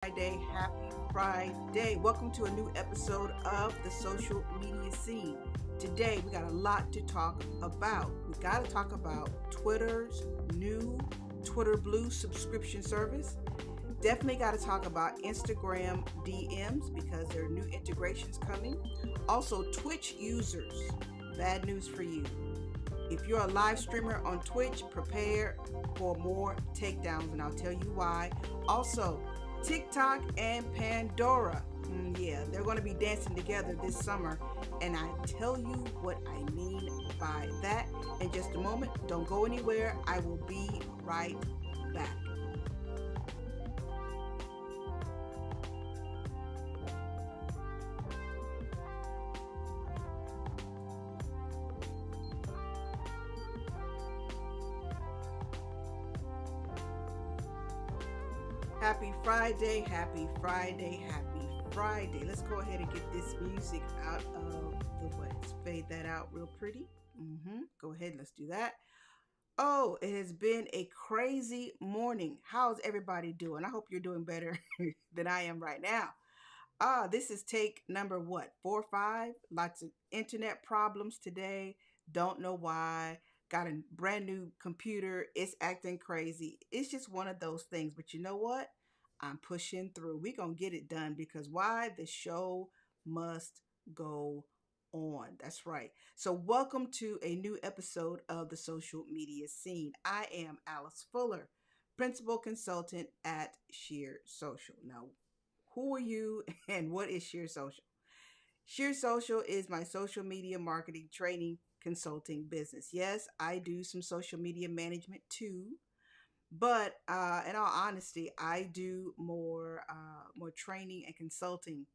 Happy Friday. Welcome to a new episode of the social media scene. Today we got a lot to talk about. We got to talk about Twitter's new Twitter Blue subscription service. Definitely got to talk about Instagram DMs because there are new integrations coming. Also, Twitch users. Bad news for you. If you're a live streamer on Twitch, prepare for more takedowns, and I'll tell you why. Also, TikTok and Pandora. Yeah, they're going to be dancing together this summer, and I tell you what I mean by that in just a moment. Don't go anywhere. I will be right back. Happy Friday, happy Friday, happy Friday. Let's go ahead and get this music out of the way. Let's fade that out real pretty. Go ahead, let's do that. Oh, it has been a crazy morning. How's everybody doing? I hope you're doing better than I am right now. This is take number what? 4 or 5. Lots of internet problems today. Don't know why. Got a brand new computer. It's acting crazy. It's just one of those things. But you know what? I'm pushing through. We're going to get it done because why? The show must go on. That's right. So, welcome to a new episode of the social media scene. I am Alice Fuller, principal consultant at Sheer Social. Now, who are you and what is Sheer Social? Sheer Social is my social media marketing training consulting business. Yes, I do some social media management too, but in all honesty, I do more training and consulting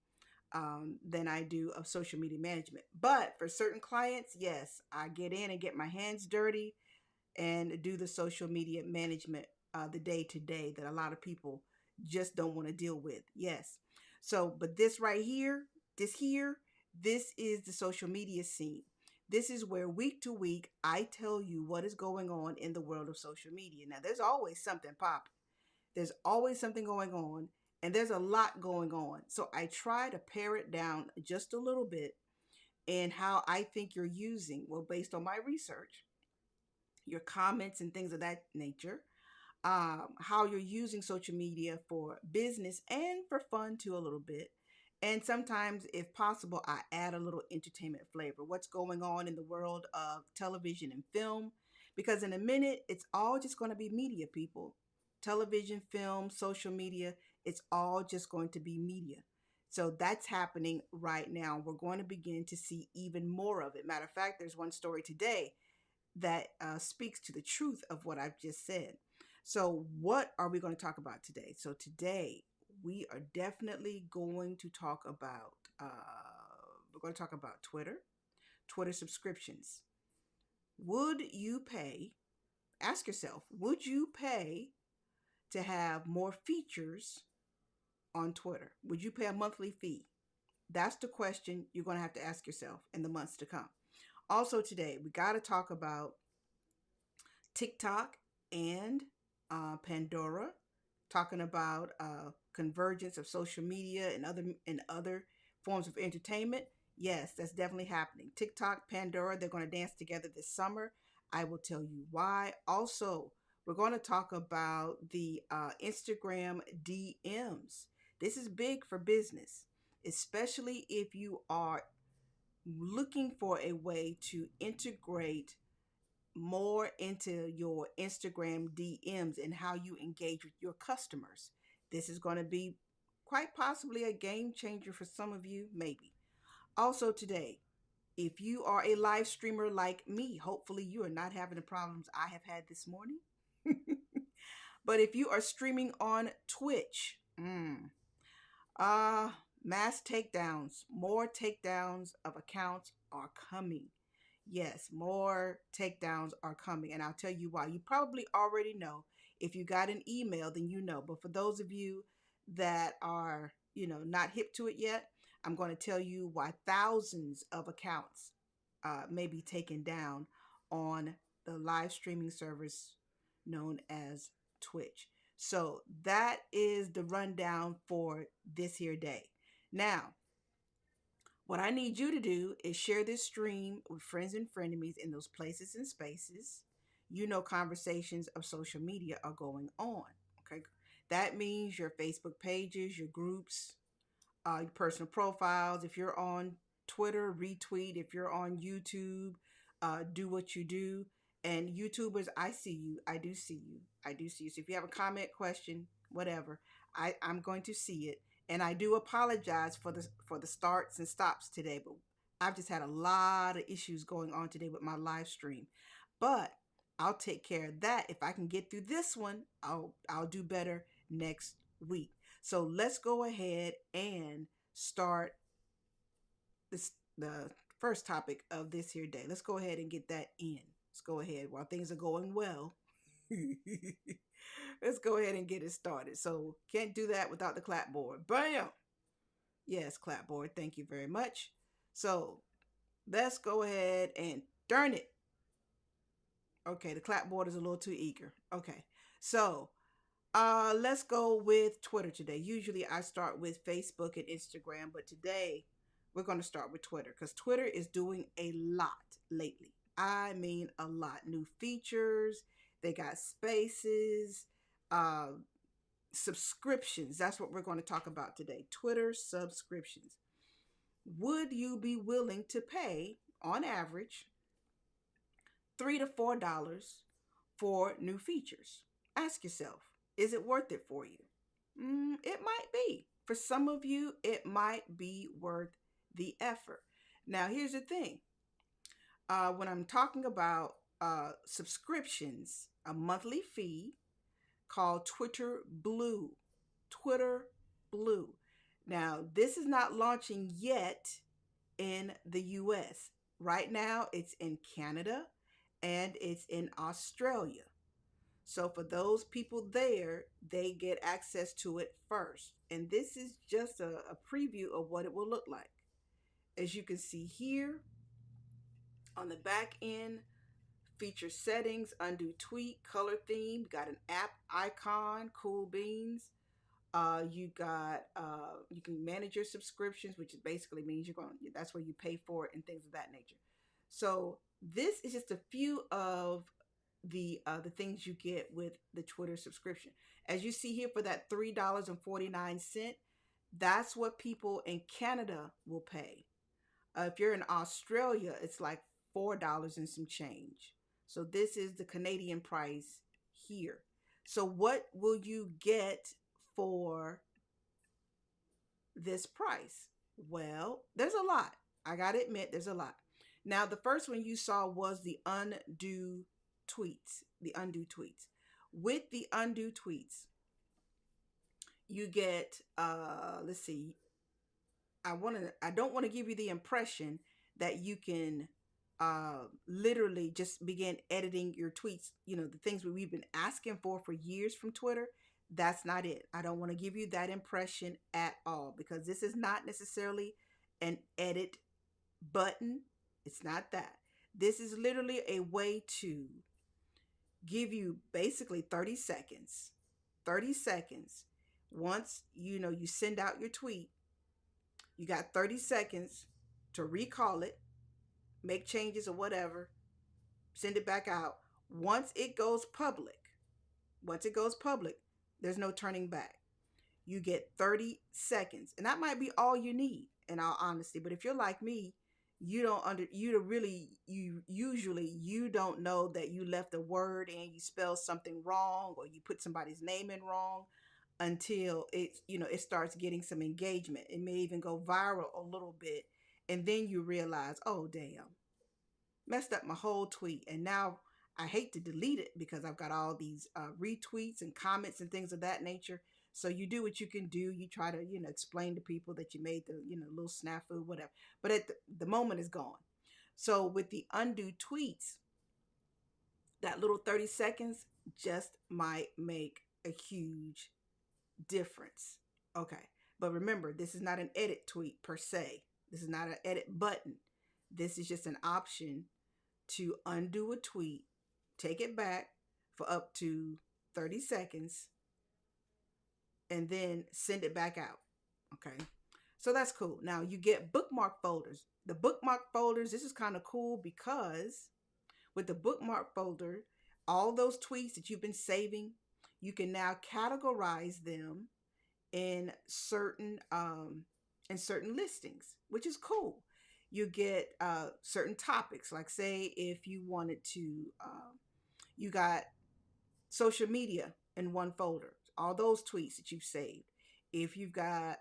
than I do of social media management. But for certain clients, yes, I get in and get my hands dirty and do the social media management, the day to day that a lot of people just don't want to deal with. Yes. So, but this right here, this here, this is the social media scene. This is where week to week I tell you what is going on in the world of social media. Now, there's always something popping. There's always something going on, and there's a lot going on. So I try to pare it down just a little bit in how I think you're using, well, based on my research, your comments and things of that nature, how you're using social media for business and for fun too, a little bit. And sometimes, if possible, I add a little entertainment flavor. What's going on in the world of television and film? Because in a minute, it's all just going to be media, people. Television, film, social media, it's all just going to be media. So that's happening right now. We're going to begin to see even more of it. Matter of fact, there's one story today that speaks to the truth of what I've just said. So, what are we going to talk about today? So, today we are definitely going to talk about Twitter, Twitter subscriptions. Would you pay? Ask yourself, would you pay to have more features on Twitter? Would you pay a monthly fee? That's the question you're going to have to ask yourself in the months to come. Also, today we got to talk about TikTok and Pandora, talking about convergence of social media and other forms of entertainment. Yes, that's definitely happening. TikTok, Pandora, they're going to dance together this summer. I will tell you why. Also, we're going to talk about the Instagram DMs. This is big for business, especially if you are looking for a way to integrate more into your Instagram DMs and how you engage with your customers. This is going to be quite possibly a game changer for some of you, maybe. Also, today, if you are a live streamer like me, hopefully you are not having the problems I have had this morning. But if you are streaming on Twitch, uh, mass takedowns, more takedowns of accounts are coming. Yes, more takedowns are coming. And I'll tell you why. You probably already know. If you got an email, then you know. But for those of you that are, not hip to it yet, I'm going to tell you why thousands of accounts may be taken down on the live streaming service known as Twitch. So that is the rundown for this here day. Now, what I need you to do is share this stream with friends and frenemies in those places and spaces. You know, conversations of social media are going on. Okay. That means your Facebook pages, your groups, your personal profiles. If you're on Twitter, retweet. If you're on YouTube, do what you do. And YouTubers, I see you. I do see you. I do see you. So if you have a comment, question, whatever, I'm going to see it. And I do apologize for the starts and stops today, but I've just had a lot of issues going on today with my live stream. But I'll take care of that. If I can get through this one, I'll do better next week. So let's go ahead and start the first topic of this here day. Let's go ahead and get that in. Let's go ahead while things are going well. Let's go ahead and get it started. So can't do that without the clapboard. Bam! Yes, clapboard. Thank you very much. So let's go ahead and darn it. Okay, the clapboard is a little too eager. Okay. So let's go with Twitter today. Usually I start with Facebook and Instagram, but today we're going to start with Twitter because Twitter is doing a lot lately. I mean, a lot. New features, they got spaces, uh, subscriptions. That's what we're going to talk about today. Twitter subscriptions. Would you be willing to pay, on average, $3 to $4 for new features? Ask yourself, is it worth it for you? It might be. For some of you, it might be worth the effort. Now, here's the thing. When I'm talking about subscriptions, a monthly fee called Twitter Blue. Twitter Blue. Now, this is not launching yet in the US. Right now, it's in Canada and it's in Australia. So for those people there, they get access to it first. And this is just a preview of what it will look like. As you can see here on the back end, feature settings, undo tweet, color theme, got an app icon, cool beans. You can manage your subscriptions, which basically means that's where you pay for it and things of that nature. So this is just a few of the things you get with the Twitter subscription. As you see here for that $3.49, that's what people in Canada will pay. If you're in Australia, it's like $4 and some change. So this is the Canadian price here. So what will you get for this price? Well, there's a lot. I gotta admit, there's a lot. Now, the first one you saw was the undo tweets. The undo tweets. With the undo tweets, you get let's see. I don't want to give you the impression that you can literally just begin editing your tweets, you know, the things that we've been asking for years from Twitter. That's not it. I don't want to give you that impression at all because this is not necessarily an edit button. It's not that. This is literally a way to give you basically 30 seconds. 30 seconds. Once you send out your tweet, you got 30 seconds to recall it, make changes or whatever, send it back out. Once it goes public, once it goes public, there's no turning back. You get 30 seconds. And that might be all you need in all honesty. But if you're like me, you usually you don't know that you left a word and you spelled something wrong or you put somebody's name in wrong until it starts getting some engagement. It may even go viral a little bit. And then you realize, oh damn, messed up my whole tweet. And now I hate to delete it because I've got all these retweets and comments and things of that nature. So you do what you can do. You try to, explain to people that you made the, little snafu, whatever. But at the moment is gone. So with the undo tweets, that little 30 seconds just might make a huge difference. Okay. But remember, this is not an edit tweet per se. This is not an edit button. This is just an option to undo a tweet, take it back for up to 30 seconds, and then send it back out. Okay. So that's cool. Now you get bookmark folders. The bookmark folders, this is kind of cool because with the bookmark folder, all those tweets that you've been saving, you can now categorize them in certain listings, which is cool. You get certain topics, like say if you wanted to, you got social media in one folder, all those tweets that you've saved. If you've got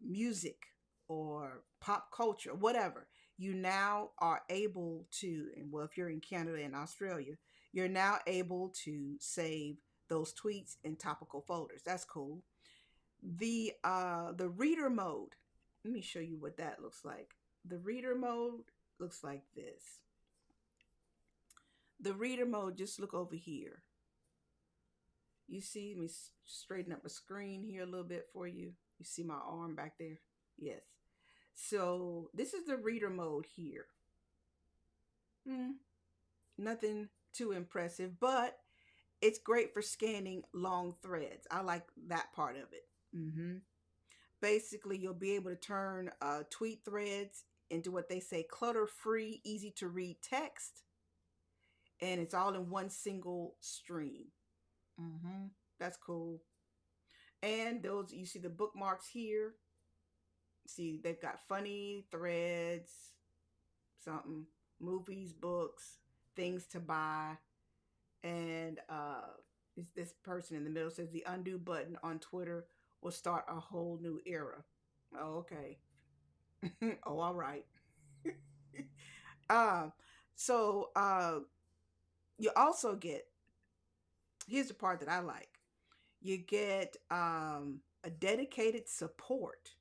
music or pop culture, whatever, you now are able to, and well, if you're in Canada and Australia, you're now able to save those tweets in topical folders. That's cool. The reader mode. Let me show you what that looks like. The reader mode looks like this. The reader mode, just look over here. You see me straighten up the screen here a little bit for you. You see my arm back there? Yes. So this is the reader mode here. Nothing too impressive, but it's great for scanning long threads. I like that part of it. Basically, you'll be able to turn tweet threads into what they say clutter-free, easy to read text, and it's all in one single stream. That's cool. And those, you see the bookmarks here. See, they've got funny threads, something, movies, books, things to buy, and this person in the middle says the undo button on Twitter will start a whole new era. Oh, okay. Oh, all right. uh, so you also get, here's the part that I like. You get a dedicated support.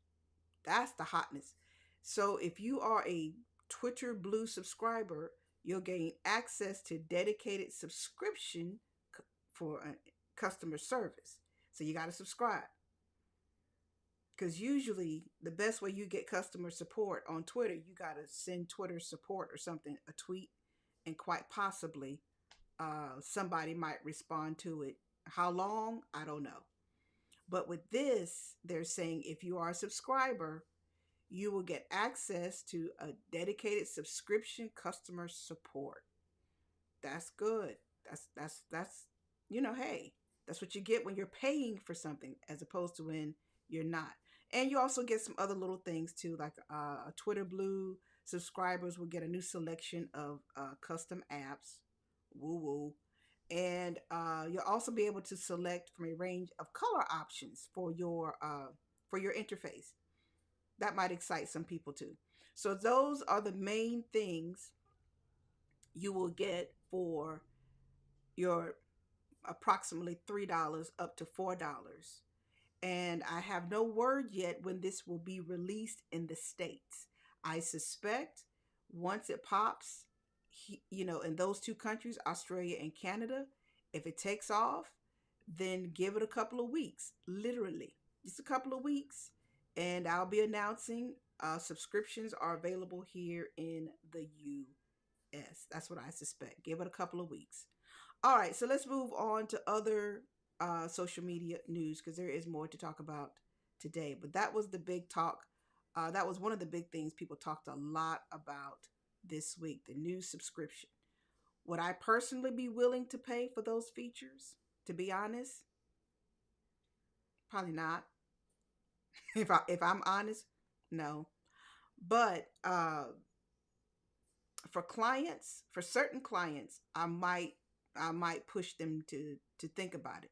That's the hotness. So if you are a Twitter Blue subscriber, you'll gain access to dedicated subscription for customer service. So you got to subscribe. Because usually the best way you get customer support on Twitter, you got to send Twitter support or something, a tweet, and quite possibly somebody might respond to it. How long? I don't know. But with this, they're saying if you are a subscriber, you will get access to a dedicated subscription customer support. That's good. That's hey, that's what you get when you're paying for something as opposed to when you're not. And you also get some other little things too, like a Twitter Blue subscribers will get a new selection of custom apps. Woo woo. And you'll also be able to select from a range of color options for your interface. That might excite some people too. So those are the main things you will get for your approximately $3 up to $4. And I have no word yet when this will be released in the States. I suspect once it pops, in those two countries, Australia and Canada, if it takes off, then give it a couple of weeks, literally, just a couple of weeks. And I'll be announcing subscriptions are available here in the US. That's what I suspect. Give it a couple of weeks. All right, so let's move on to other social media news because there is more to talk about today. But that was the big talk. That was one of the big things people talked a lot about this week, the new subscription. Would I personally be willing to pay for those features? To be honest, probably not. If I'm honest, no. But for certain clients, I might push them to think about it.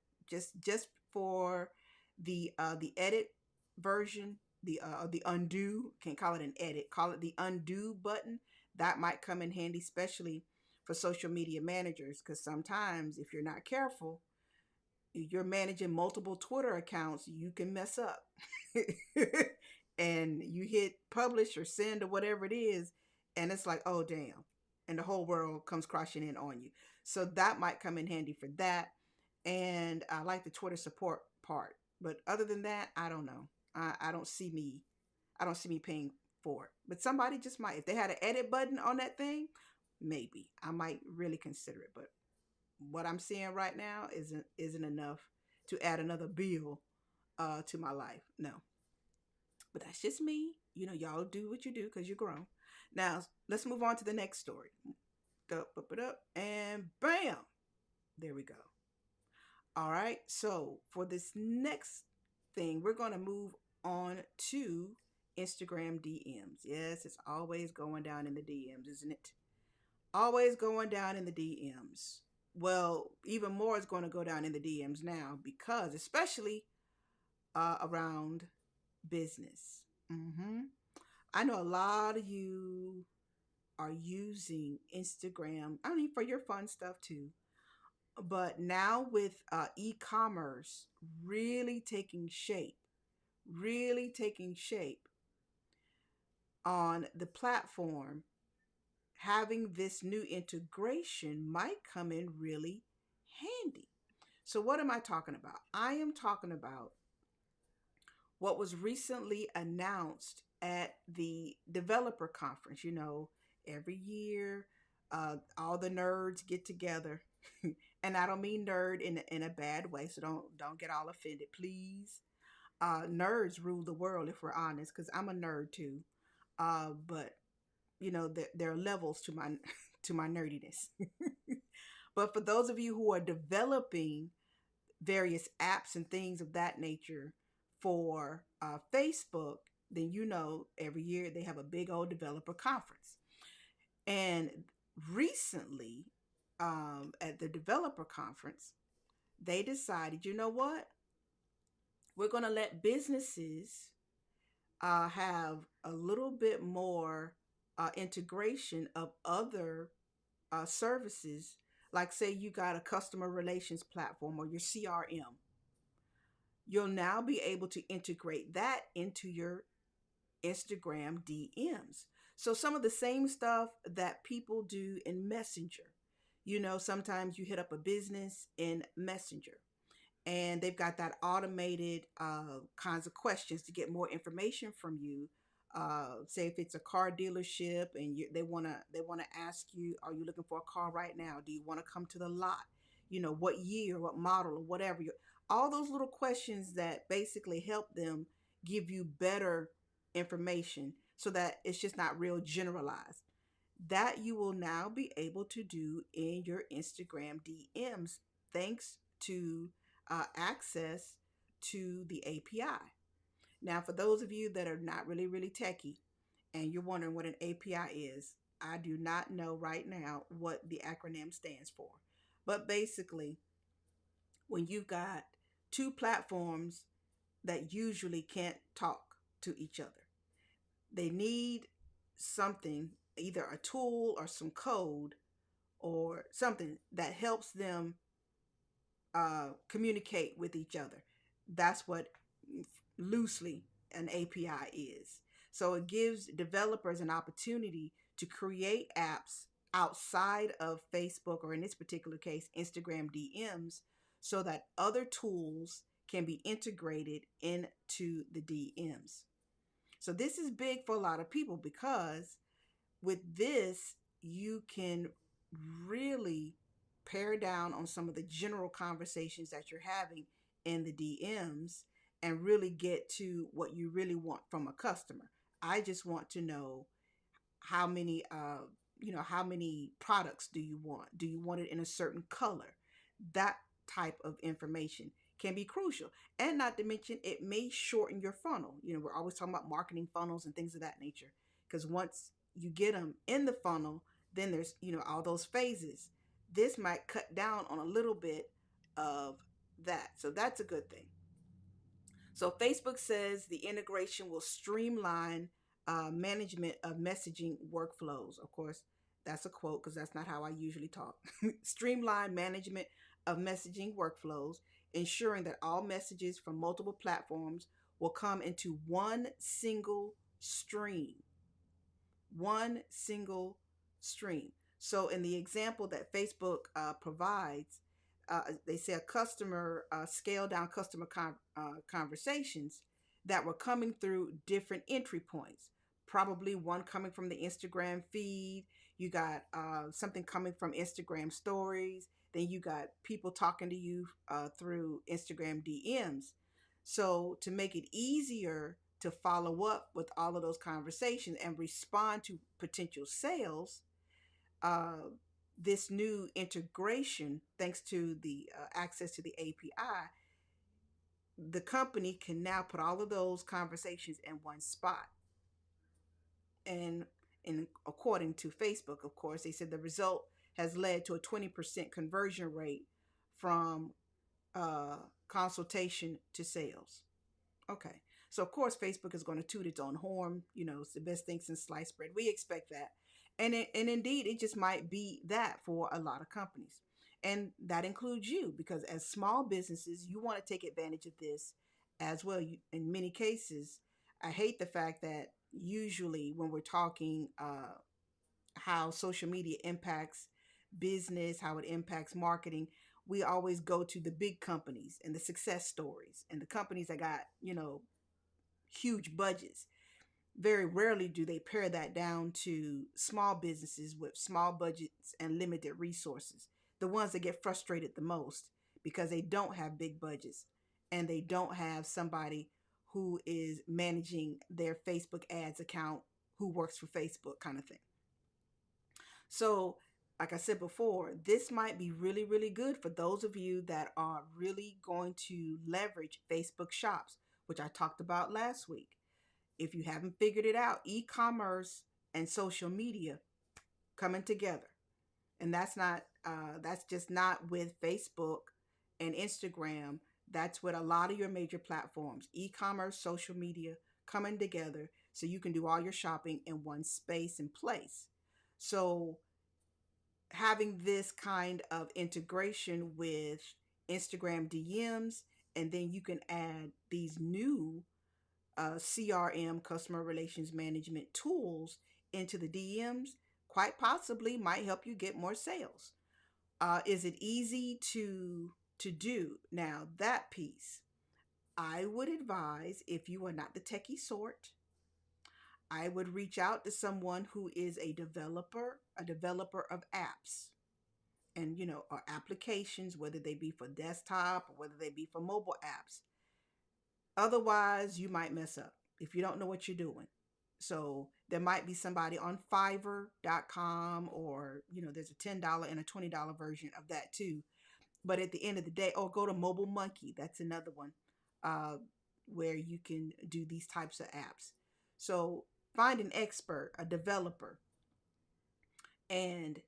Just for the edit version, the undo, can't call it an edit, call it the undo button. That might come in handy, especially for social media managers, because sometimes if you're not careful, you're managing multiple Twitter accounts, you can mess up. And you hit publish or send or whatever it is, and it's like, oh, damn. And the whole world comes crashing in on you. So that might come in handy for that. And I like the Twitter support part. But other than that, I don't know. I don't see me paying for it. But somebody just might. If they had an edit button on that thing, maybe. I might really consider it. But what I'm seeing right now isn't enough to add another bill to my life. No, but that's just me. You know, y'all do what you do because you're grown. Now let's move on to the next story. Up, and bam, there we go. All right. So for this next thing, we're going to move on to Instagram DMs. Yes, it's always going down in the DMs, isn't it? Always going down in the DMs. Well, even more is going to go down in the DMs now because, especially around business. hmm I know a lot of you are using Instagram, I mean, for your fun stuff too. But now with e-commerce really taking shape on the platform, having this new integration might come in really handy. So what am I talking about? I am talking about what was recently announced at the developer conference. You know, every year, all the nerds get together, and I don't mean nerd in a bad way. So don't get all offended, please. Nerds rule the world if we're honest, because I'm a nerd too. But you know, there are levels to my to my nerdiness. But for those of you who are developing various apps and things of that nature for Facebook, then you know every year they have a big old developer conference. And recently, at the developer conference, they decided, you know what? We're going to let businesses have a little bit more integration of other services. Like, say, you got a customer relations platform or your CRM, you'll now be able to integrate that into your Instagram DMs. So some of the same stuff that people do in Messenger. You know, sometimes you hit up a business in Messenger and they've got that automated kinds of questions to get more information from you. Say if it's a car dealership and they wanna ask you, are you looking for a car right now? Do you want to come to the lot? You know, what year, what model, or whatever. All those little questions that basically help them give you better information so that it's just not real generalized. That you will now be able to do in your Instagram DMs thanks to access to the API. Now, for those of you that are not really techie and you're wondering what an API is, I do not know right now what the acronym stands for. But basically, when you've got two platforms that usually can't talk to each other, they need something, either a tool or some code or something that helps them communicate with each other. That's what loosely an API is. So it gives developers an opportunity to create apps outside of Facebook, or in this particular case, Instagram DMs, so that other tools can be integrated into the DMs. So this is big for a lot of people because with this, you can really pare down on some of the general conversations that you're having in the DMs and really get to what you really want from a customer. I just want to know how many how many products do you want? Do you want it in a certain color? That type of information can be crucial. And not to mention, it may shorten your funnel. You know, we're always talking about marketing funnels and things of that nature. Because once you get them in the funnel, then there's, you know, all those phases. This might cut down on a little bit of that. So that's a good thing. So Facebook says the integration will streamline management of messaging workflows. Of course, that's a quote because that's not how I usually talk. Streamline management of messaging workflows, ensuring that all messages from multiple platforms will come into one single stream. One single stream. So, in the example that Facebook provides, they say a customer scale down customer conversations that were coming through different entry points. Probably one coming from the Instagram feed. You got something coming from Instagram stories. Then you got people talking to you through Instagram DMs. So to make it easier to follow up with all of those conversations and respond to potential sales, uh, this new integration, thanks to the access to the API, the company can now put all of those conversations in one spot. And according to Facebook, of course, they said the result has led to a 20% conversion rate from uh, consultation to sales. Okay. So of course Facebook is going to toot its own horn. You know, it's the best thing since sliced bread. We expect that. And indeed it just might be that for a lot of companies. And that includes you, because as small businesses, you want to take advantage of this as well. In many cases, I hate the fact that usually when we're talking how social media impacts business, how it impacts marketing, we always go to the big companies and the success stories and the companies that got, huge budgets. Very rarely do they pare that down to small businesses with small budgets and limited resources, the ones that get frustrated the most because they don't have big budgets and they don't have somebody who is managing their Facebook ads account who works for Facebook, kind of thing. So, like I said before, this might be really, really good for those of you that are really going to leverage Facebook shops, which I talked about last week. If you haven't figured it out, e-commerce and social media coming together. And that's just not with Facebook and Instagram. That's with a lot of your major platforms, e-commerce, social media coming together so you can do all your shopping in one space and place. So having this kind of integration with Instagram DMs, and then you can add these new CRM, customer relations management tools, into the DMs, quite possibly might help you get more sales. Is it easy to do? Now that piece, I would advise, if you are not the techie sort, I would reach out to someone who is a developer of apps, and or applications, whether they be for desktop or whether they be for mobile apps. Otherwise you might mess up if you don't know what you're doing. So there might be somebody on fiverr.com, or there's a $10 and a $20 version of that too. But at the end of the day, or go to Mobile Monkey, that's another one, uh, where you can do these types of apps. So find an expert, a developer, and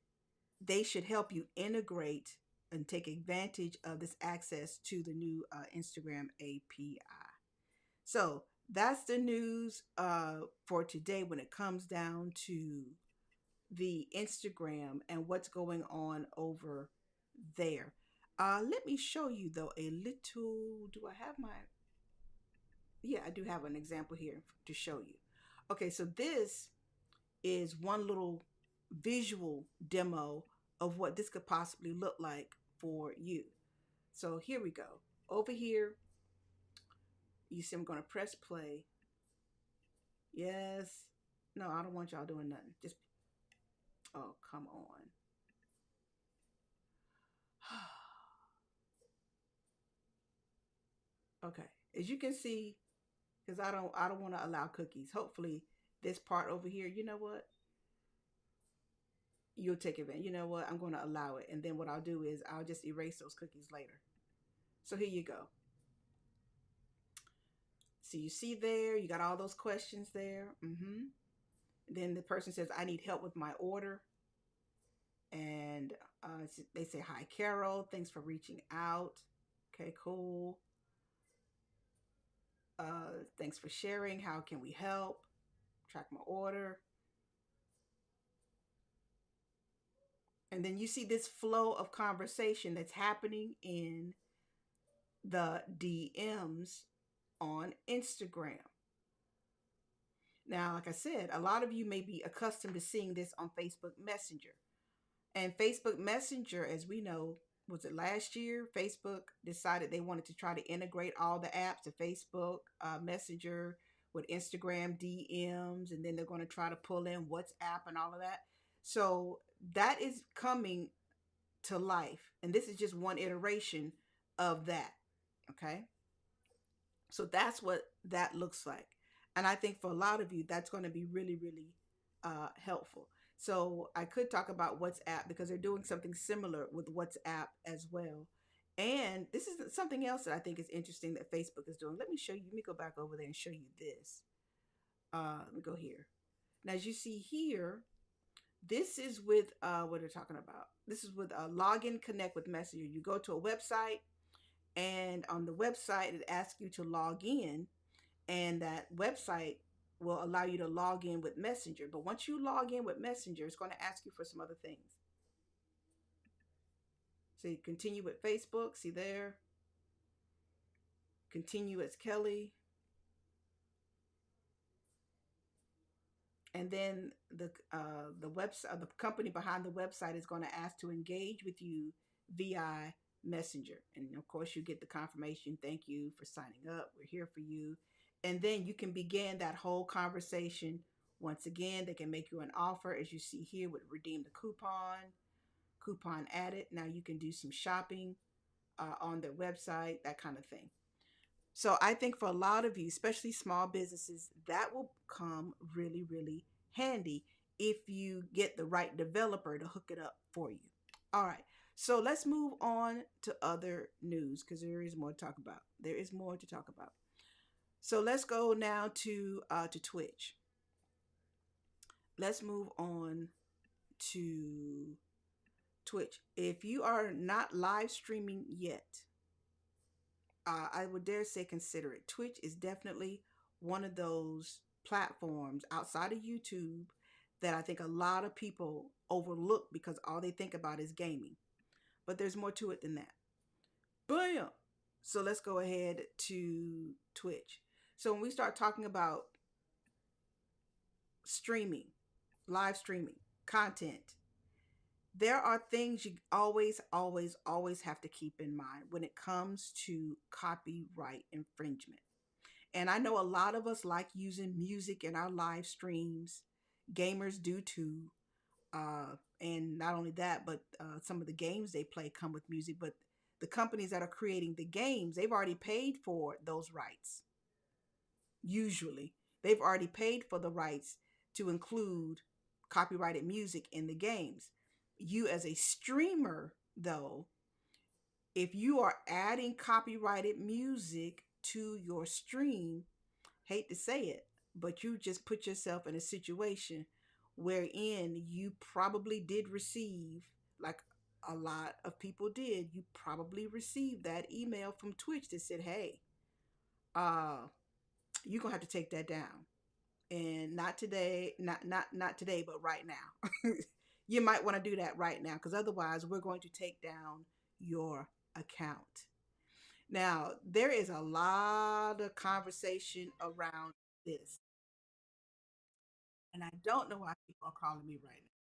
they should help you integrate and take advantage of this access to the new Instagram API. So that's the news for today when it comes down to the Instagram and what's going on over there. Let me show you though a little. Do I have my? Yeah, I do have an example here to show you. Okay, so this is one little visual demo of what this could possibly look like for you. So here we go. Over here, you see I'm going to press play. Yes. No, I don't want y'all doing nothing. Just, oh, come on. Okay. As you can see, because I don't want to allow cookies. Hopefully this part over here, you know what? You'll take advantage. You know what? I'm going to allow it. And then what I'll do is I'll just erase those cookies later. So here you go. So you see there, you got all those questions there. Then the person says, I need help with my order. And they say, hi, Carol. Thanks for reaching out. Okay, cool. Thanks for sharing. How can we help? Track my order. And then you see this flow of conversation that's happening in the DMs on Instagram. Now, like I said, a lot of you may be accustomed to seeing this on Facebook Messenger. And Facebook Messenger, as we know, was it last year? Facebook decided they wanted to try to integrate all the apps to Facebook Messenger with Instagram DMs, and then they're going to try to pull in WhatsApp and all of that. So that is coming to life, and this is just one iteration of that. Okay. So that's what that looks like. And I think for a lot of you, that's going to be really, really helpful. So I could talk about WhatsApp because they're doing something similar with WhatsApp as well. And this is something else that I think is interesting that Facebook is doing. Let me show you. Let me go back over there and show you this. Let me go here. Now, as you see here, this is with what they're talking about. This is with Login Connect with Messenger. You go to a website, and on the website, it asks you to log in, and that website will allow you to log in with Messenger. But once you log in with Messenger, it's going to ask you for some other things. So you continue with Facebook, see there, continue as Kelly, and then the website, the company behind the website is going to ask to engage with you via Messenger, and of course you get the confirmation. Thank you for signing up. We're here for you, and then you can begin that whole conversation. Once again, they can make you an offer, as you see here, with redeem the coupon added. Now you can do some shopping on their website, that kind of thing. So I think for a lot of you, especially small businesses, that will come really, really handy if you get the right developer to hook it up for you. All right. So let's move on to other news because there is more to talk about. There is more to talk about. So let's go now to Twitch. Let's move on to Twitch. If you are not live streaming yet, I would dare say consider it. Twitch is definitely one of those platforms outside of YouTube that I think a lot of people overlook because all they think about is gaming. But there's more to it than that. Bam! So let's go ahead to Twitch. So when we start talking about streaming, live streaming, content, there are things you always, always, always have to keep in mind when it comes to copyright infringement. And I know a lot of us like using music in our live streams. Gamers do too. And not only that, but some of the games they play come with music. But the companies that are creating the games, they've already paid for those rights. Usually, they've already paid for the rights to include copyrighted music in the games. You, as a streamer, though, if you are adding copyrighted music to your stream, hate to say it, but you just put yourself in a situation wherein you probably did receive, like a lot of people did, you probably received that email from Twitch that said, hey, uh, you're gonna have to take that down. And not today, not today, but right now. You might want to do that right now because otherwise we're going to take down your account. Now, there is a lot of conversation around this. And I don't know why people are calling me right now,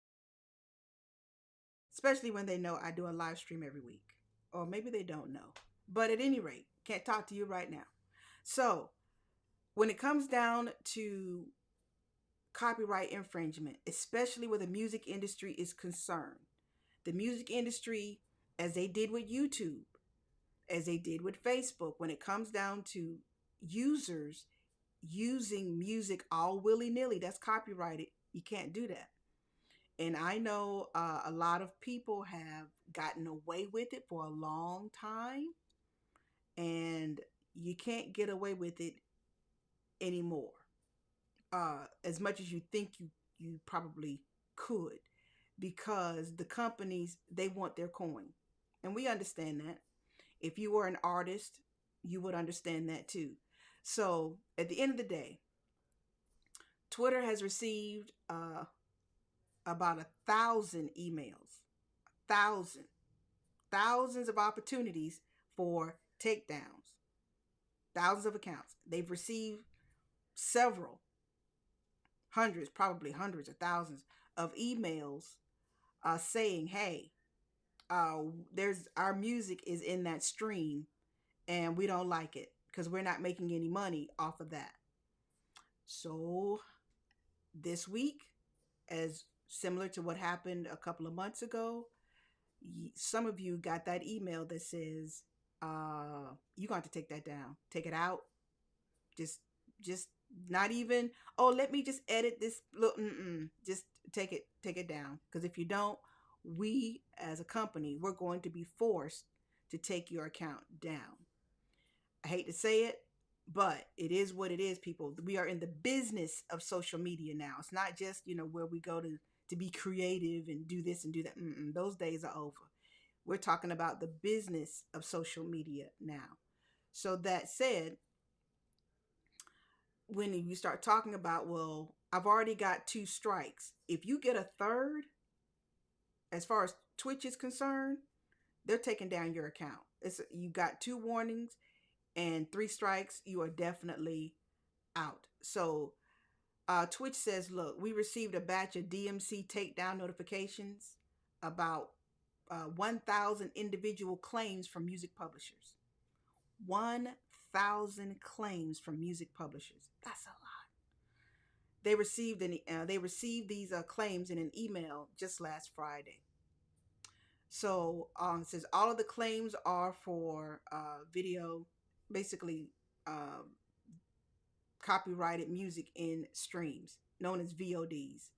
especially when they know I do a live stream every week. Or maybe they don't know. But at any rate, can't talk to you right now. So, when it comes down to copyright infringement, especially where the music industry is concerned, the music industry, as they did with YouTube, as they did with Facebook, when it comes down to users using music all willy nilly, that's copyrighted. You can't do that. And I know a lot of people have gotten away with it for a long time, and you can't get away with it anymore. As much as you think you probably could, because the companies, they want their coin, and we understand that. If you were an artist, you would understand that too. So at the end of the day, Twitter has received about 1,000 emails, thousand, thousands of opportunities for takedowns, thousands of accounts. They've received several hundreds, probably hundreds of thousands of emails saying, "Hey, there's our music is in that stream, and we don't like it because we're not making any money off of that." So this week, as similar to what happened a couple of months ago, some of you got that email that says, you're going to take that down, take it out. Just just not even, oh, let me just edit this little, just take it down, because if you don't, we as a company, we're going to be forced to take your account down. I hate to say it, but it is what it is, people. We are in the business of social media now. It's not just, where we go to be creative and do this and do that. Those days are over. We're talking about the business of social media now. So that said, when you start talking about, well, I've already got two strikes. If you get a third, as far as Twitch is concerned, they're taking down your account. It's you got two warnings and three strikes, you are definitely out. So Twitch says, look, we received a batch of DMC takedown notifications about 1,000 individual claims from music publishers. 1,000 claims from music publishers. That's a lot. They received these claims in an email just last Friday. So it says all of the claims are for video, basically copyrighted music in streams, known as VODs.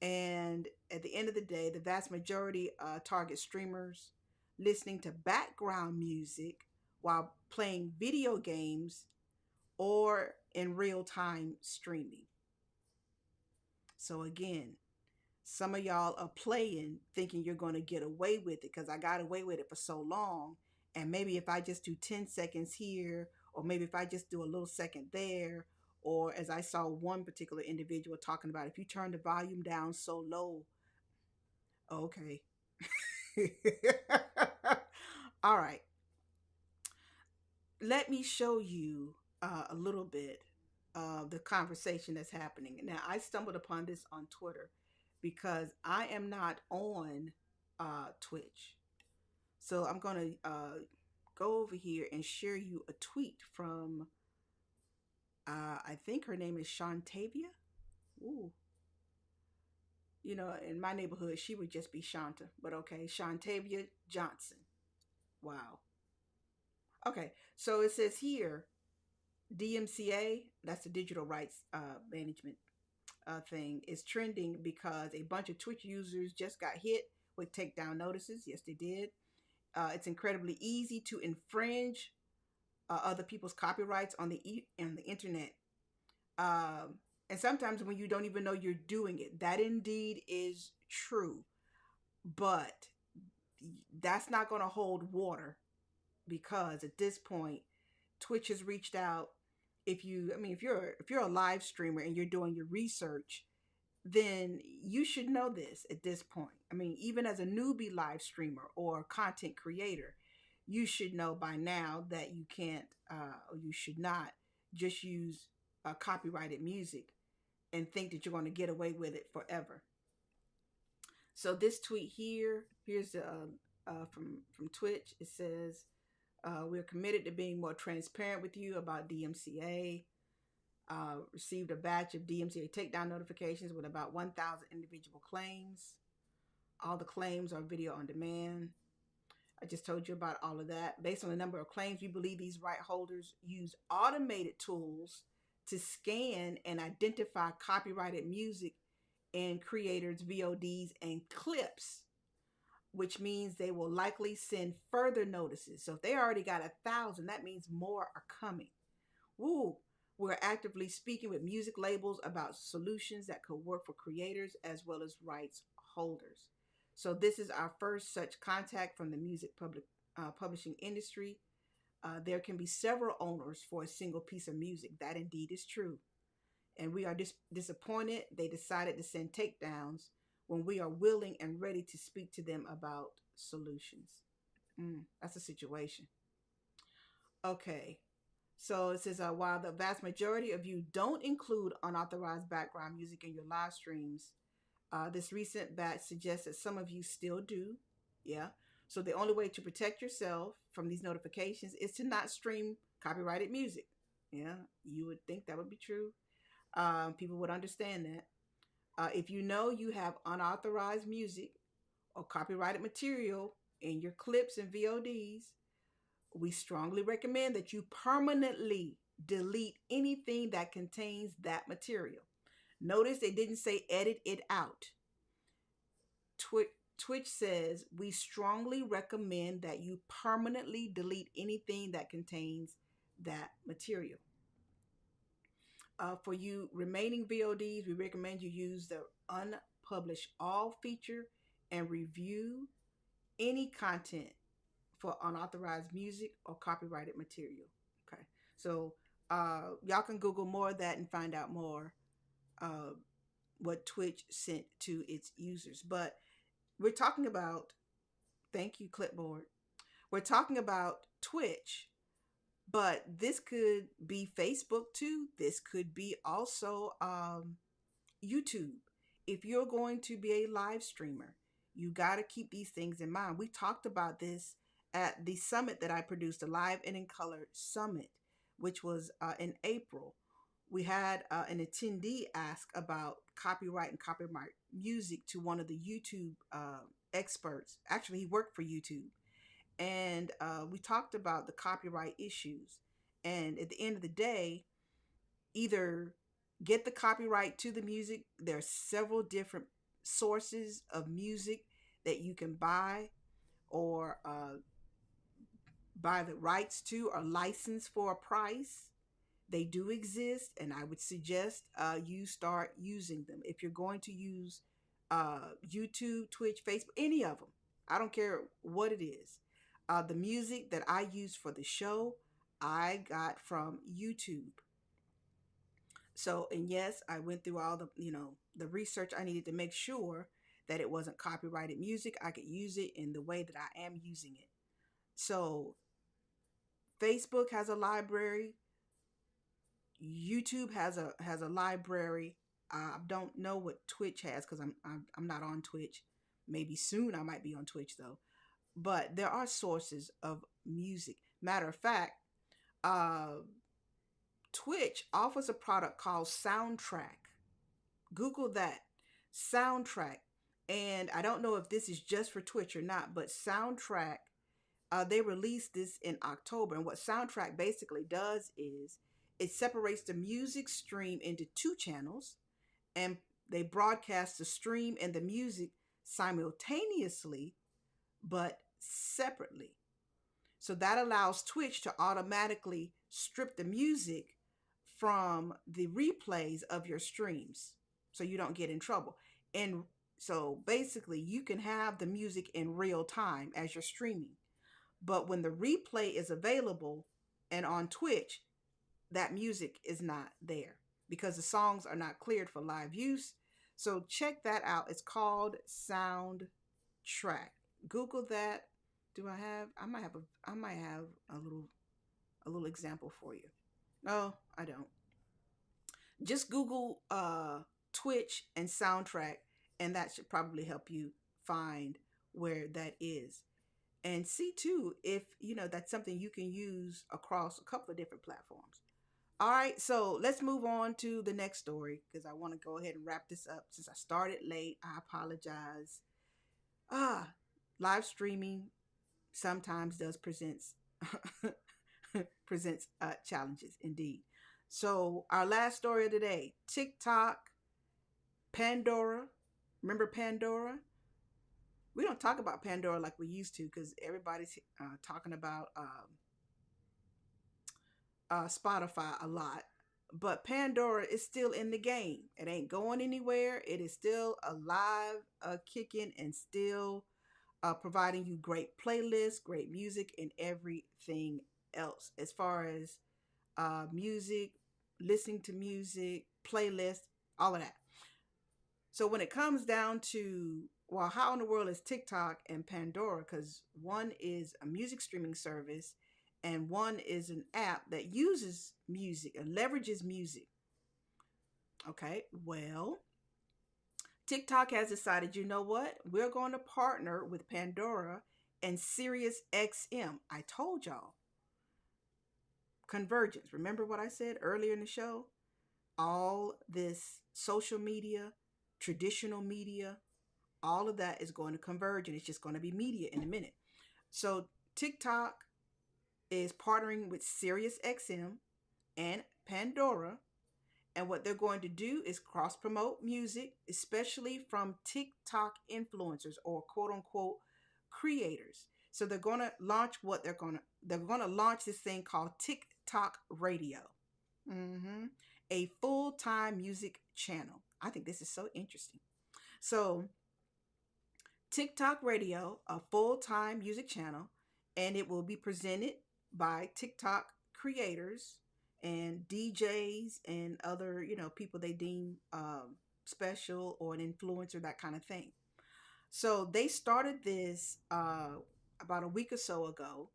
And at the end of the day, the vast majority target streamers listening to background music while playing video games or in real time streaming. So again, some of y'all are playing thinking you're going to get away with it because I got away with it for so long. And maybe if I just do 10 seconds here, or maybe if I just do a little second there, or as I saw one particular individual talking about, if you turn the volume down so low, okay. All right. Let me show you a little bit of the conversation that's happening. Now, I stumbled upon this on Twitter because I am not on Twitch. So I'm going to go over here and share you a tweet from, I think her name is Shantavia. Ooh. In my neighborhood, she would just be Shanta, but okay, Shantavia Johnson. Wow. Okay, so it says here, DMCA, that's the digital rights management thing, is trending because a bunch of Twitch users just got hit with takedown notices. Yes, they did. It's incredibly easy to infringe other people's copyrights on the internet, and sometimes when you don't even know you're doing it. That indeed is true, but that's not going to hold water, because at this point, Twitch has reached out. If you're a live streamer and you're doing your research, then you should know this at this point. Even as a newbie live streamer or content creator, you should know by now that you can't, or you should not just use copyrighted music and think that you're going to get away with it forever. So this tweet here's from Twitch. It says, we're committed to being more transparent with you about DMCA. Received a batch of DMCA takedown notifications with about 1,000 individual claims. All the claims are video on demand. I just told you about all of that. Based on the number of claims, we believe these right holders use automated tools to scan and identify copyrighted music in creators' VODs and clips, which means they will likely send further notices. So if they already got 1,000, that means more are coming. Woo! We're actively speaking with music labels about solutions that could work for creators as well as rights holders. So this is our first such contact from the music publishing industry. There can be several owners for a single piece of music. That indeed is true. And we are disappointed they decided to send takedowns when we are willing and ready to speak to them about solutions. That's a situation. Okay. So it says, while the vast majority of you don't include unauthorized background music in your live streams, this recent batch suggests that some of you still do. Yeah. So the only way to protect yourself from these notifications is to not stream copyrighted music. Yeah, you would think that would be true. People would understand that. If you know you have unauthorized music or copyrighted material in your clips and VODs, we strongly recommend that you permanently delete anything that contains that material. Notice they didn't say edit it out. Twitch says we strongly recommend that you permanently delete anything that contains that material. For you remaining VODs, we recommend you use the unpublished all feature and review any content for unauthorized music or copyrighted material. Okay, so y'all can Google more of that and find out more uh, what Twitch sent to its users. But we're talking about, thank you, Clipboard. We're talking about Twitch, but this could be Facebook too. This could be also YouTube. If you're going to be a live streamer, you got to keep these things in mind. We talked about this at the summit that I produced, the Live and in Color Summit, which was in April. We had an attendee ask about copyright and copyright music to one of the YouTube experts. Actually, he worked for YouTube. And we talked about the copyright issues. And at the end of the day, either get the copyright to the music. There are several different sources of music that you can buy or buy the rights to or license for a price. They do exist, and I would suggest you start using them. If you're going to use YouTube, Twitch, Facebook, any of them, I don't care what it is. The music that I use for the show, I got from YouTube. So, and yes, I went through all the, the research I needed to make sure that it wasn't copyrighted music. I could use it in the way that I am using it. So, Facebook has a library. YouTube has a library. I don't know what Twitch has because I'm not on Twitch. Maybe soon I might be on Twitch though. But there are sources of music. Matter of fact, uh, Twitch offers a product called Soundtrack. Google that, Soundtrack. And I don't know if this is just for Twitch or not, but Soundtrack, they released this in October. And what Soundtrack basically does is it separates the music stream into two channels, and they broadcast the stream and the music simultaneously but separately. So that allows Twitch to automatically strip the music from the replays of your streams so you don't get in trouble. And so basically, you can have the music in real time as you're streaming. But when the replay is available and on Twitch, that music is not there because the songs are not cleared for live use. So check that out. It's called Soundtrack. Google that. Do I have? I might have a little example for you. No, I don't. Just Google Twitch and Soundtrack, and that should probably help you find where that is. And see too if that's something you can use across a couple of different platforms. All right, so let's move on to the next story because I want to go ahead and wrap this up. Since I started late, I apologize. Ah, live streaming sometimes does presents challenges indeed. So our last story of the day: TikTok, Pandora. Remember Pandora? We don't talk about Pandora like we used to because everybody's talking about Spotify a lot. But Pandora is still in the game. It ain't going anywhere. It is still alive, kicking, and still providing you great playlists, great music, and everything else. As far as music, listening to music, playlists, all of that. So when it comes down to, well, how in the world is TikTok and Pandora? Because one is a music streaming service and one is an app that uses music and leverages music. Okay, well, TikTok has decided, you know what? We're going to partner with Pandora and Sirius XM. I told y'all. Convergence. Remember what I said earlier in the show? All this social media, traditional media, all of that is going to converge and it's just going to be media in a minute. So TikTok is partnering with Sirius XM and Pandora. And what they're going to do is cross promote music, especially from TikTok influencers or quote unquote creators. So they're going to launch they're going to launch this thing called TikTok Radio. hmm A full-time music channel. I think this is so interesting. So TikTok Radio, a full-time music channel, and it will be presented by TikTok creators and DJs and other, people they deem special or an influencer, that kind of thing. So they started this about a week or so ago,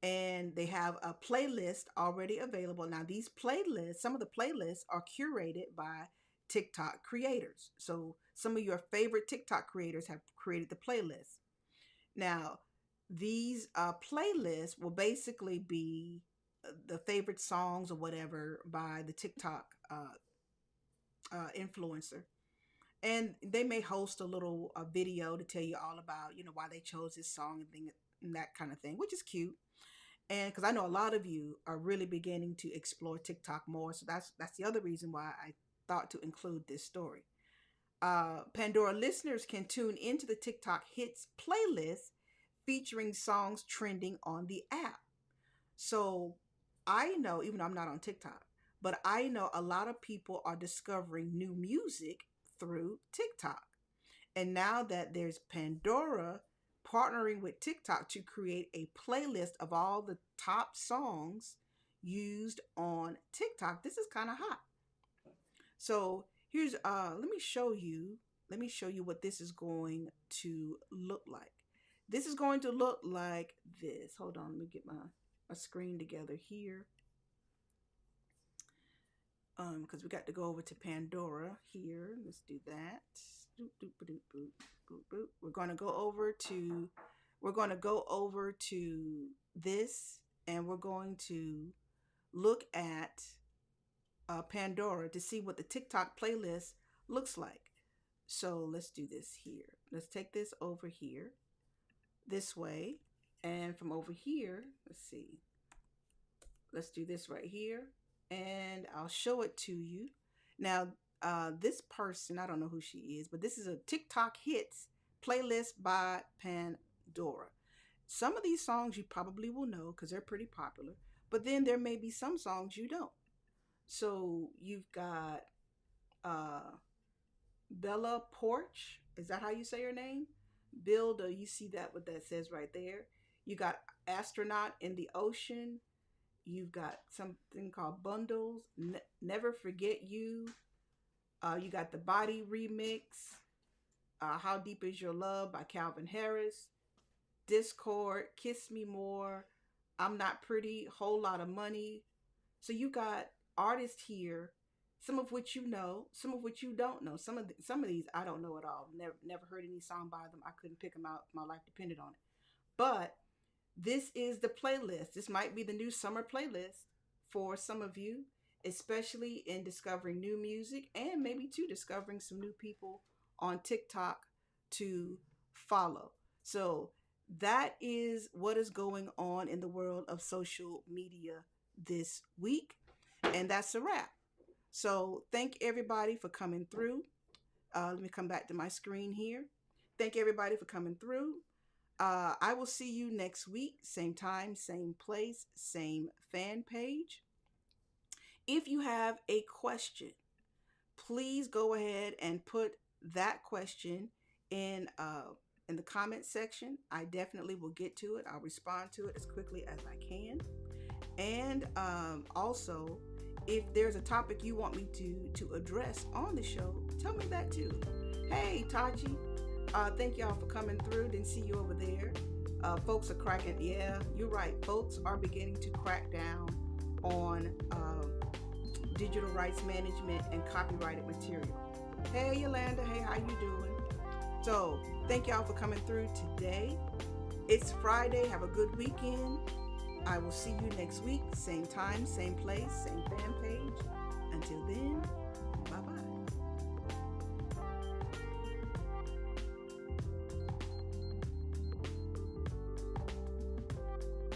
and they have a playlist already available. Now, these playlists, some of the playlists are curated by TikTok creators. So some of your favorite TikTok creators have created the playlist. Now, these playlists will basically be the favorite songs or whatever by the TikTok influencer. And they may host a little video to tell you all about, why they chose this song and thing and that kind of thing, which is cute. And because I know a lot of you are really beginning to explore TikTok more, so that's the other reason why I thought to include this story. Pandora listeners can tune into the TikTok hits playlist featuring songs trending on the app. So I know, even though I'm not on TikTok, but I know a lot of people are discovering new music through TikTok. And now that there's Pandora partnering with TikTok to create a playlist of all the top songs used on TikTok, this is kind of hot. So here's let me show you what this is going to look like. This is going to look like this. Hold on, let me get my screen together here. Because we got to go over to Pandora here. Let's do that. Doop, doop, doop, boop, boop, boop. We're going to go over to this, and we're going to look at Pandora to see what the TikTok playlist looks like. So let's do this here. Let's take this over here, this way, and from over here, let's see. Let's do this right here, and I'll show it to you. Now, this person, I don't know who she is, but this is a TikTok hits playlist by Pandora. Some of these songs you probably will know because they're pretty popular, but then there may be some songs you don't. So you've got Bella Porch. Is that how you say her name? Builder, you see that what that says right there. You got Astronaut in the Ocean. You've got something called Bundles, Never Forget You. You got the Body Remix, How Deep Is Your Love by Calvin Harris, Discord, Kiss Me More, I'm Not Pretty, Whole Lot of Money. So you got artists here, some of which you know, some of which you don't know. Some of these I don't know at all. Never heard any song by them. I couldn't pick them out if my life depended on it. But this is the playlist. This might be the new summer playlist for some of you, especially in discovering new music and maybe too discovering some new people on TikTok to follow. So that is what is going on in the world of social media this week. And that's a wrap. So thank everybody for coming through. Let me come back to my screen here. Thank everybody for coming through. I will see you next week, same time, same place, same fan page. If you have a question, please go ahead and put that question in the comment section. I definitely will get to it. I'll respond to it as quickly as I can. And also, if there's a topic you want me to address on the show, tell me that too. Hey, Taji. Thank y'all for coming through. Didn't see you over there. Folks are cracking. Yeah, you're right. Folks are beginning to crack down on digital rights management and copyrighted material. Hey, Yolanda. Hey, how you doing? So, thank y'all for coming through today. It's Friday. Have a good weekend. I will see you next week. Same time, same place, same fan page. Until then, bye-bye.